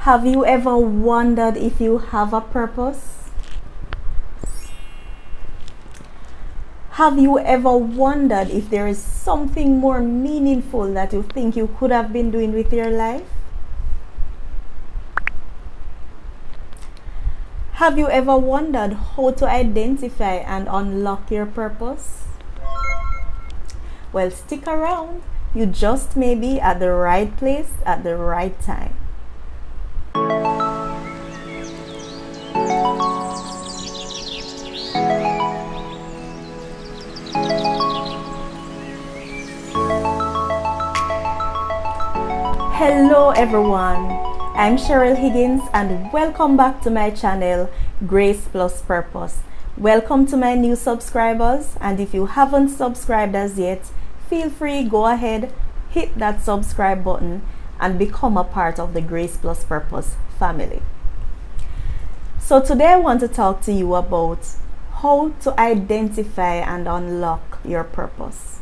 Have you ever wondered if you have a purpose? Have you ever wondered if there is something more meaningful that you think you could have been doing with your life? Have you ever wondered how to identify and unlock your purpose? Well, stick around. You just may be at the right place at the right time. Hello everyone, I'm Cheryl Higgins and welcome back to my channel Grace Plus Purpose. Welcome to my new subscribers, and if you haven't subscribed as yet, feel free, go ahead, hit that subscribe button and become a part of the Grace Plus Purpose family. So today I want to talk to you about how to identify and unlock your purpose.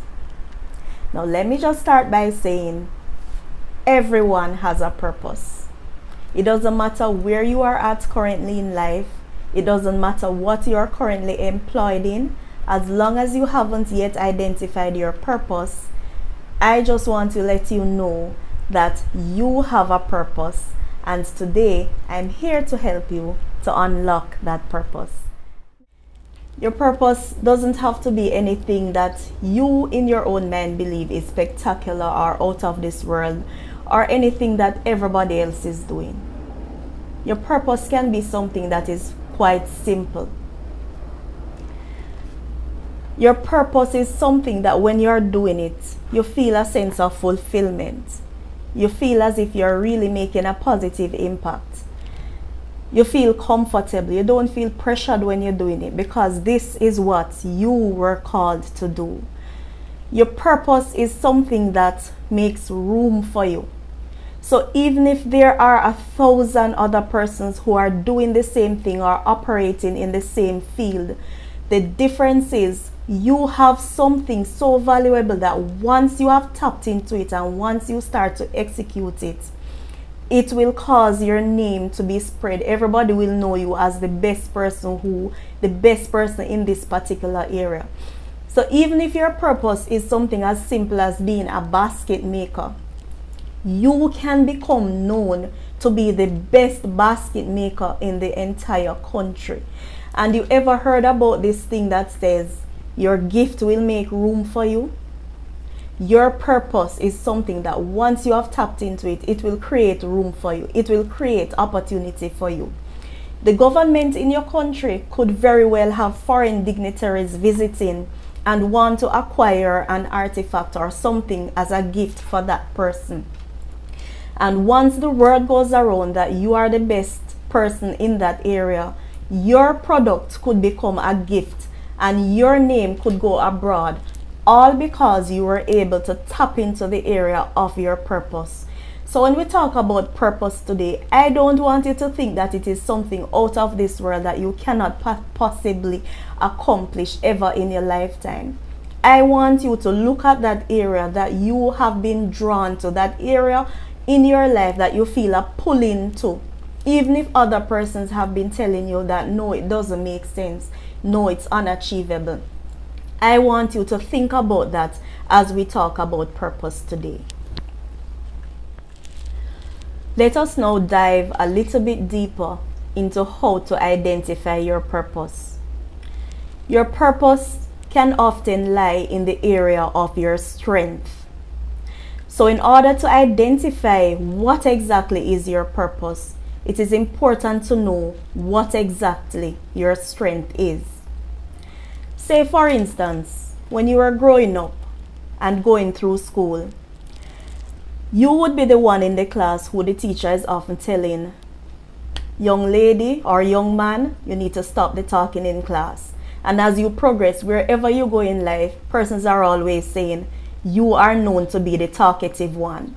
Now let me just start by saying everyone has a purpose. It doesn't matter where you are at currently in life. It doesn't matter what you are currently employed in. As long as you haven't yet identified your purpose, I just want to let you know that you have a purpose, and today I'm here to help you to unlock that purpose. Your purpose doesn't have to be anything that you in your own mind believe is spectacular or out of this world, or anything that everybody else is doing. Your purpose can be something that is quite simple. Your purpose is something that when you're doing it, you feel a sense of fulfillment. You feel as if you're really making a positive impact. You feel comfortable. You don't feel pressured when you're doing it because this is what you were called to do. Your purpose is something that makes room for you. So even if there are 1,000 other persons who are doing the same thing or operating in the same field, the difference is you have something so valuable that once you have tapped into it and once you start to execute it, it will cause your name to be spread. Everybody will know you as the best person in this particular area. So even if your purpose is something as simple as being a basket maker, you can become known to be the best basket maker in the entire country. And you ever heard about this thing that says your gift will make room for you? Your purpose is something that once you have tapped into it, it will create room for you. It will create opportunity for you. The government in your country could very well have foreign dignitaries visiting and want to acquire an artifact or something as a gift for that person. And once the word goes around that you are the best person in that area, your product could become a gift and your name could go abroad, all because you were able to tap into the area of your purpose. So when we talk about purpose today, I don't want you to think that it is something out of this world that you cannot possibly accomplish ever in your lifetime. I want you to look at that area that you have been drawn to, that area in your life that you feel a pulling to. Even if other persons have been telling you that no, it doesn't make sense, no, it's unachievable. I want you to think about that as we talk about purpose today. Let us now dive a little bit deeper into how to identify your purpose. Your purpose can often lie in the area of your strength. So in order to identify what exactly is your purpose, it is important to know what exactly your strength is. Say for instance, when you were growing up and going through school, you would be the one in the class who the teacher is often telling, young lady or young man, you need to stop the talking in class. And as you progress, wherever you go in life, persons are always saying, you are known to be the talkative one.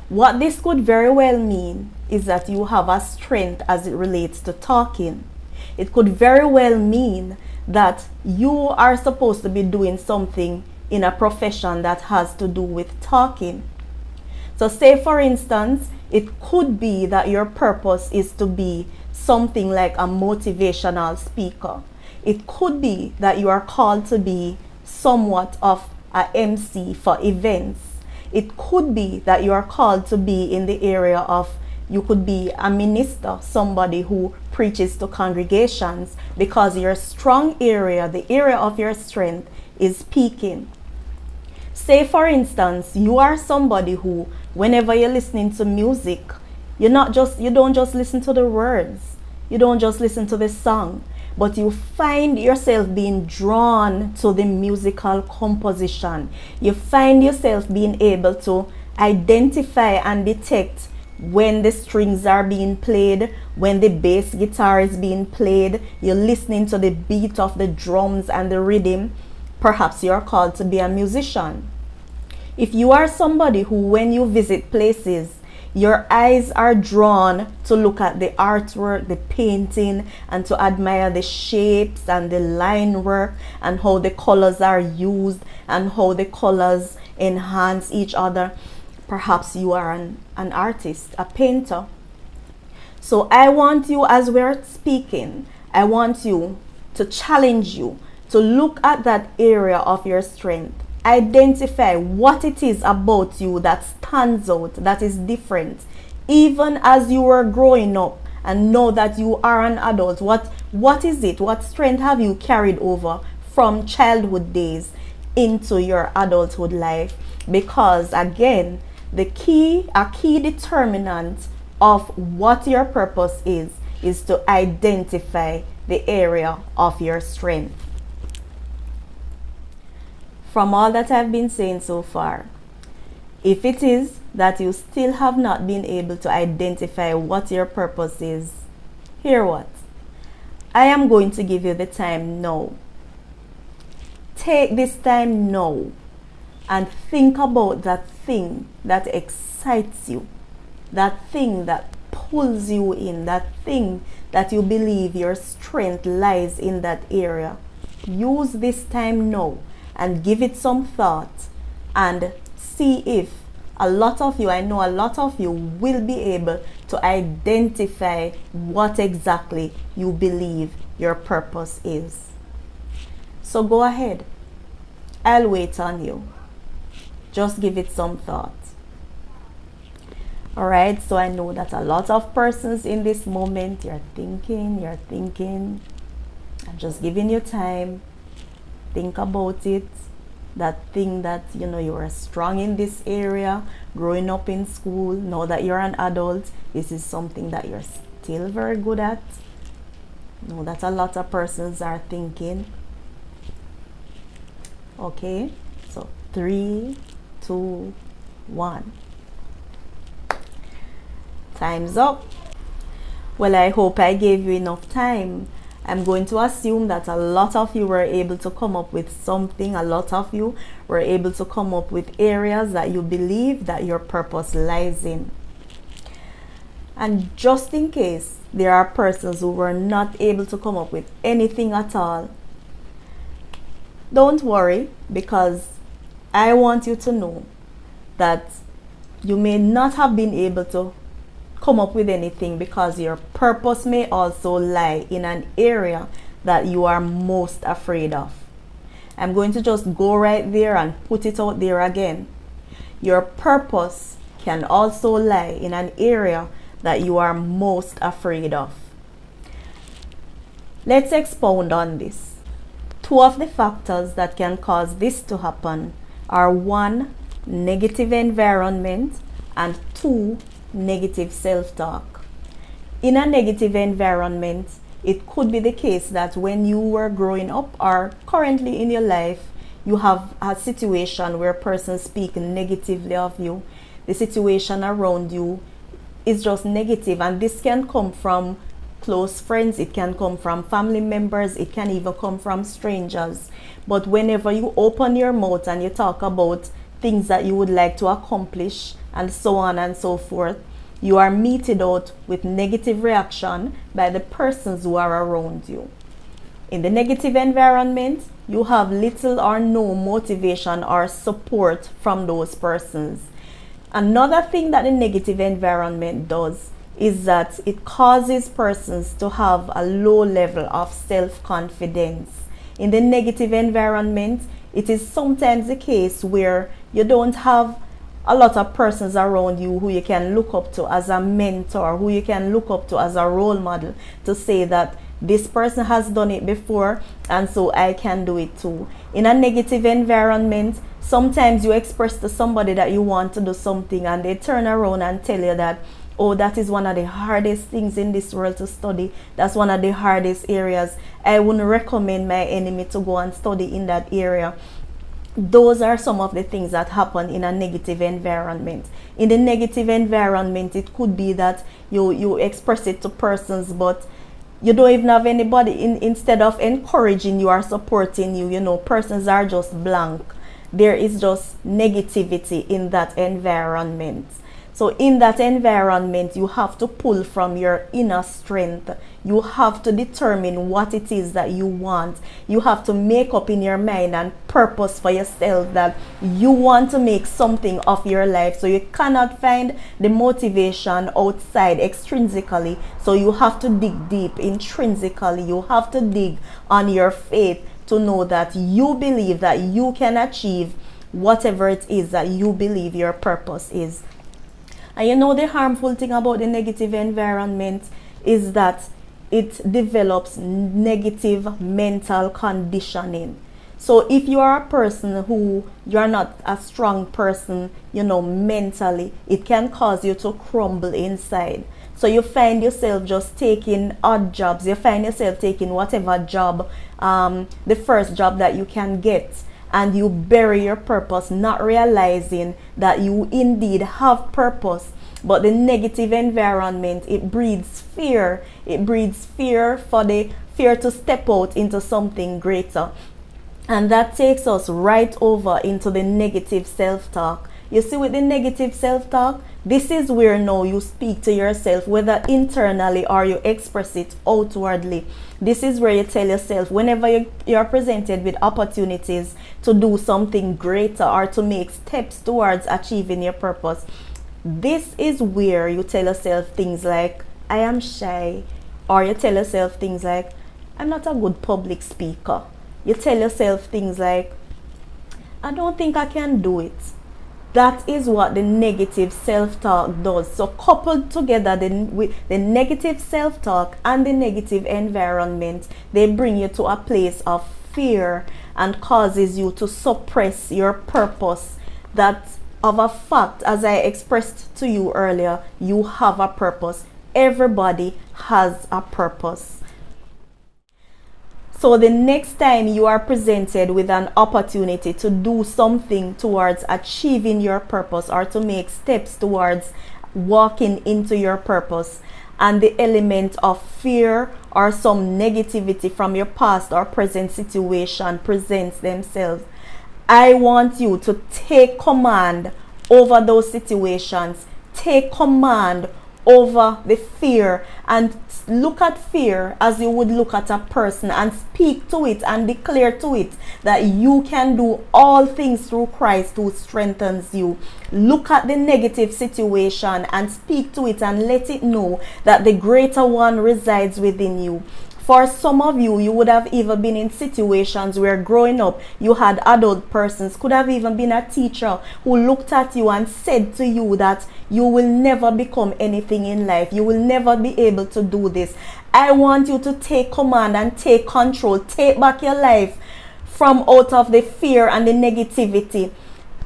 What this could very well mean is that you have a strength as it relates to talking. It could very well mean that you are supposed to be doing something in a profession that has to do with talking. So say for instance, it could be that your purpose is to be something like a motivational speaker. It could be that you are called to be somewhat of a MC for events. It could be that you are called to be in the area of, you could be a minister, somebody who preaches to congregations, because your strong area, the area of your strength, is speaking. Say for instance, you are somebody who, whenever you're listening to music, you don't just listen to the words, you don't just listen to the song, but you find yourself being drawn to the musical composition. You find yourself being able to identify and detect when the strings are being played, when the bass guitar is being played. You're listening to the beat of the drums and the rhythm. Perhaps you're called to be a musician. If you are somebody who, when you visit places, your eyes are drawn to look at the artwork, the painting, and to admire the shapes and the line work and how the colors are used and how the colors enhance each other, perhaps you are an artist, a painter. So I want you, as we're speaking, I want you to challenge you to look at that area of your strength. Identify what it is about you that stands out, that is different. Even as you were growing up and know that you are an adult, what is it? What strength have you carried over from childhood days into your adulthood life? Because again, a key determinant of what your purpose is to identify the area of your strength. From all that I've been saying so far, if it is that you still have not been able to identify what your purpose is, hear what? I am going to give you the time now. Take this time now and think about that thing that excites you, that thing that pulls you in, that thing that you believe your strength lies in that area. Use this time now and give it some thought and see if I know a lot of you will be able to identify what exactly you believe your purpose is. So go ahead. I'll wait on you. Just give it some thought. Alright, so I know that a lot of persons in this moment, you're thinking. I'm just giving you time. Think about it. That thing that you are strong in this area, growing up in school, now that you're an adult, this is something that you're still very good at. Know that a lot of persons are thinking. Okay, so 3, 2, 1. Time's up. Well, I hope I gave you enough time. I'm going to assume that a lot of you were able to come up with something. A lot of you were able to come up with areas that you believe that your purpose lies in. And just in case there are persons who were not able to come up with anything at all, don't worry, because I want you to know that you may not have been able to come up with anything because your purpose may also lie in an area that you are most afraid of. I'm going to just go right there and put it out there again. Your purpose can also lie in an area that you are most afraid of. Let's expound on this. 2 of the factors that can cause this to happen are 1, negative environment, and 2, negative self-talk. In a negative environment, it could be the case that when you were growing up or currently in your life, you have a situation where persons speak negatively of you. The situation around you is just negative, and this can come from close friends, it can come from family members, it can even come from strangers. But whenever you open your mouth and you talk about things that you would like to accomplish and so on and so forth, you are meted out with negative reaction by the persons who are around you. In the negative environment, you have little or no motivation or support from those persons. Another thing that the negative environment does is that it causes persons to have a low level of self-confidence. In the negative environment, it is sometimes the case where you don't have a lot of persons around you who you can look up to as a mentor, who you can look up to as a role model, to say that this person has done it before and so I can do it too. In a negative environment, sometimes you express to somebody that you want to do something and they turn around and tell you that, oh, that is one of the hardest things in this world to study. That's one of the hardest areas. I wouldn't recommend my enemy to go and study in that area. Those are some of the things that happen in a negative environment. In the negative environment, it could be that you express it to persons, but you don't even have anybody. Instead of encouraging you or supporting you, persons are just blank. There is just negativity in that environment. So in that environment, you have to pull from your inner strength. You have to determine what it is that you want. You have to make up in your mind and purpose for yourself that you want to make something of your life. So you cannot find the motivation outside extrinsically. So you have to dig deep intrinsically. You have to dig on your faith to know that you believe that you can achieve whatever it is that you believe your purpose is. And the harmful thing about the negative environment is that it develops negative mental conditioning. So if you are a person who you're not a strong person, mentally, it can cause you to crumble inside. So you find yourself just taking odd jobs. You find yourself taking whatever job, the first job that you can get. And you bury your purpose, not realizing that you indeed have purpose. But the negative environment, it breeds fear. It breeds fear for the fear to step out into something greater. And that takes us right over into the negative self-talk. You see, with the negative self-talk, this is where now you speak to yourself, whether internally or you express it outwardly. This is where you tell yourself, whenever you're presented with opportunities to do something greater or to make steps towards achieving your purpose, this is where you tell yourself things like, I am shy. Or you tell yourself things like, I'm not a good public speaker. You tell yourself things like, I don't think I can do it. That is what the negative self-talk does. So coupled together with the negative self-talk and the negative environment, they bring you to a place of fear and causes you to suppress your purpose. That of a fact, as I expressed to you earlier, you have a purpose. Everybody has a purpose. So the next time you are presented with an opportunity to do something towards achieving your purpose or to make steps towards walking into your purpose, and the element of fear or some negativity from your past or present situation presents themselves, I want you to take command over those situations. Take command over the fear and look at fear as you would look at a person and speak to it and declare to it that you can do all things through Christ who strengthens you. Look at the negative situation and speak to it and let it know that the greater one resides within you. For some of you, you would have even been in situations where growing up, you had adult persons, could have even been a teacher who looked at you and said to you that you will never become anything in life. You will never be able to do this. I want you to take command and take control. Take back your life from out of the fear and the negativity.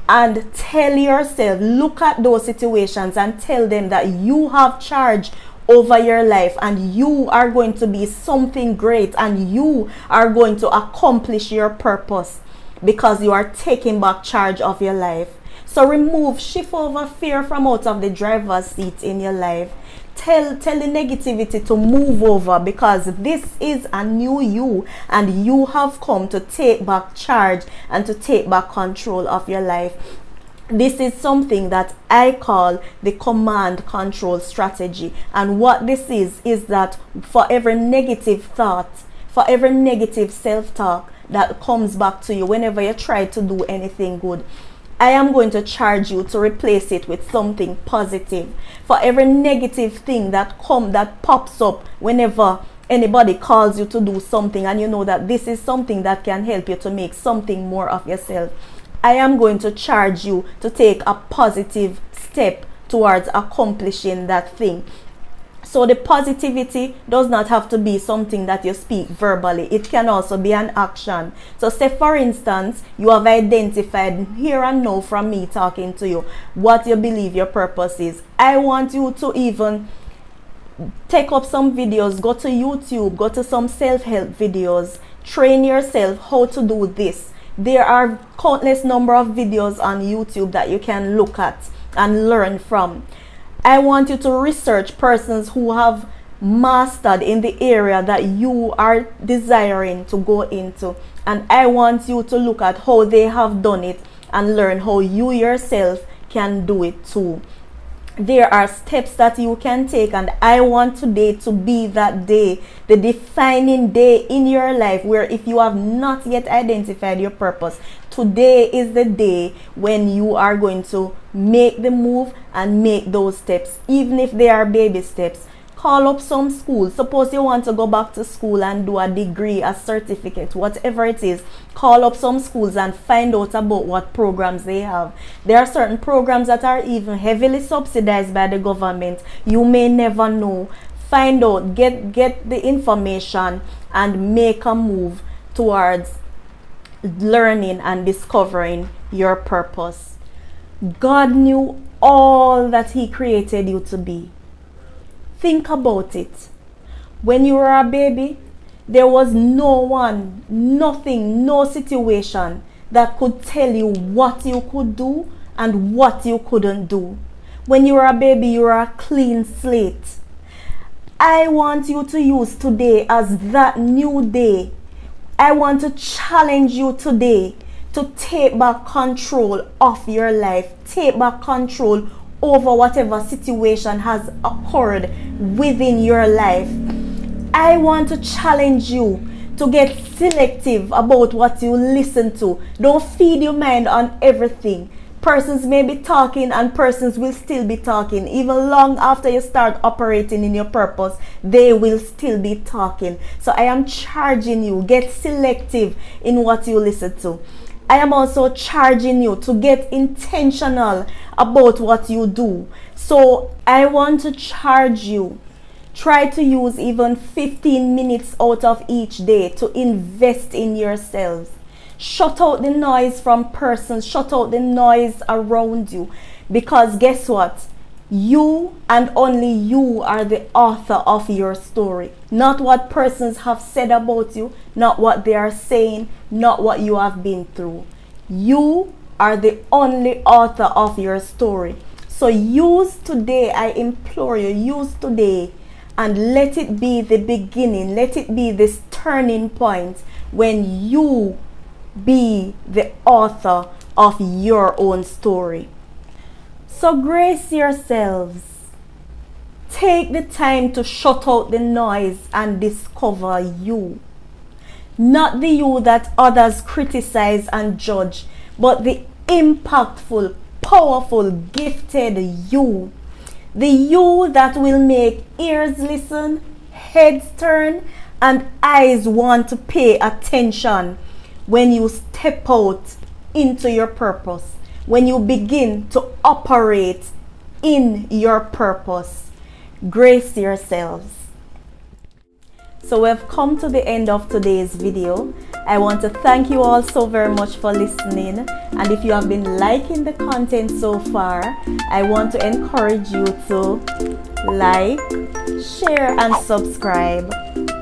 And tell yourself, look at those situations and tell them that you have charge over your life and you are going to be something great and you are going to accomplish your purpose because you are taking back charge of your life. So shift over fear from out of the driver's seat in your life. Tell the negativity to move over, because this is a new you and you have come to take back charge and to take back control of your life. This is something that I call the command control strategy. And what this is that for every negative thought, for every negative self-talk that comes back to you whenever you try to do anything good, I am going to charge you to replace it with something positive. For every negative thing that pops up whenever anybody calls you to do something, and you know that this is something that can help you to make something more of yourself, I am going to charge you to take a positive step towards accomplishing that thing. So the positivity does not have to be something that you speak verbally. It can also be an action. So say for instance, you have identified here and now from me talking to you what you believe your purpose is. I want you to even take up some videos, go to YouTube, go to some self-help videos, train yourself how to do this. There are countless number of videos on YouTube that you can look at and learn from. I want you to research persons who have mastered in the area that you are desiring to go into, and I want you to look at how they have done it and learn how you yourself can do it too. There are steps that you can take, and I want today to be that day, the defining day in your life where if you have not yet identified your purpose, today is the day when you are going to make the move and make those steps, even if they are baby steps. Call up some school. Suppose you want to go back to school and do a degree, a certificate, whatever it is. Call up some schools and find out about what programs they have. There are certain programs that are even heavily subsidized by the government. You may never know. Find out, get the information and make a move towards learning and discovering your purpose. God knew all that He created you to be. Think about it. When you were a baby, there was no one, nothing, no situation that could tell you what you could do and what you couldn't do. When you were a baby, you were a clean slate. I want you to use today as that new day. I want to challenge you today to take back control of your life. Take back control over whatever situation has occurred within your life. I want to challenge you to get selective about what you listen to. Don't feed your mind on everything. Persons may be talking and persons will still be talking. Even long after you start operating in your purpose, they will still be talking. So I am charging you, get selective in what you listen to. I am also charging you to get intentional about what you do. So I want to charge you. Try to use even 15 minutes out of each day to invest in yourselves. Shut out the noise from persons. Shut out the noise around you. Because guess what? You and only you are the author of your story. Not what persons have said about you, not what they are saying, not what you have been through. You are the only author of your story. So use today, I implore you, use today and let it be the beginning. Let it be this turning point when you be the author of your own story. So grace yourselves. Take the time to shut out the noise and discover you. Not the you that others criticize and judge, but the impactful, powerful, gifted you. The you that will make ears listen, heads turn, and eyes want to pay attention when you step out into your purpose. When you begin to operate in your purpose. Grace yourselves. So we've come to the end of today's video. I want to thank you all so very much for listening. And if you have been liking the content so far, I want to encourage you to like, share, and subscribe.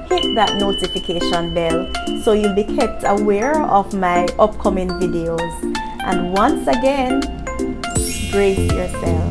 Hit that notification bell so you'll be kept aware of my upcoming videos. And once again, grace yourself.